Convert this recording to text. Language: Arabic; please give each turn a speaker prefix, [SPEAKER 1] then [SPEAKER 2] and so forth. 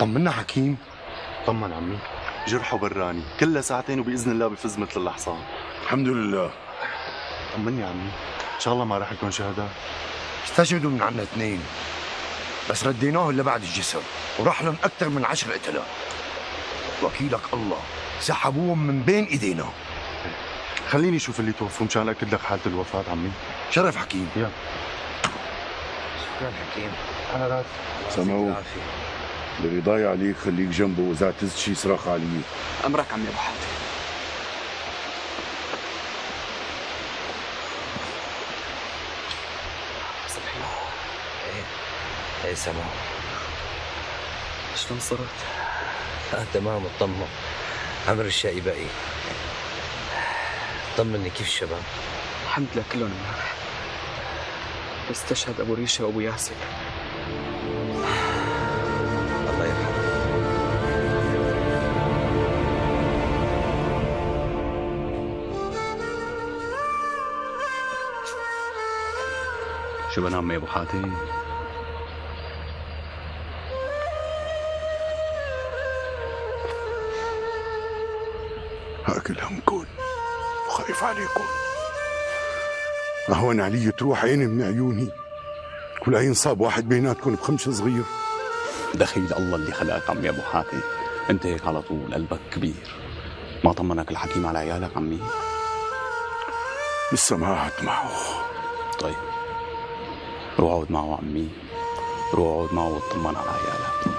[SPEAKER 1] طمنا حكيم.
[SPEAKER 2] طمن عمي، جرحه براني كلها ساعتين وبإذن الله بفز مثل الحصان.
[SPEAKER 1] الحمد لله.
[SPEAKER 2] طمني عمي، إن شاء الله ما راح يكون شهداء.
[SPEAKER 1] استشهدوا من عنا 2 بس رديناهم لبعد الجسر وراح لهم أكثر من 10 قتلة. وكيلك الله سحبوهم من بين إيدينا.
[SPEAKER 2] خليني أشوف اللي توفوا مشان أكد لك حالة الوفاة عمي.
[SPEAKER 1] شرف حكيم.
[SPEAKER 2] يلا.
[SPEAKER 3] شكرا حكيم.
[SPEAKER 2] أنا راضي.
[SPEAKER 4] سمو اللي ضايع عليك خليك جنبه، وإذا اعتزت شي صراخ عليه.
[SPEAKER 3] أمرك عمي أبو حاتم. صحيح. ايه سمو، شلون صرت؟ تمام اطمن. عمر الشقي باقي. طمني كيف الشباب؟
[SPEAKER 5] الحمد لله كلهم مناح. بس استشهد ابو ريشه وابو ياسر.
[SPEAKER 3] الله يرحمه.
[SPEAKER 6] شو بنام يا ابو حاتم؟
[SPEAKER 4] هاكل همكن وخايف عليكم. أهون علي تروح عيني من عيوني ولا ينصاب واحد بيناتكم بخمش صغير.
[SPEAKER 6] دخيل الله اللي خلقك عمي ابو حاتم، انت هيك على طول قلبك كبير. ما طمنك الحكيم على عيالك عمي؟
[SPEAKER 4] لسه ما قعدت معه.
[SPEAKER 6] طيب روح اقعد معه عمي، روح اقعد معه واطمن على عيالك.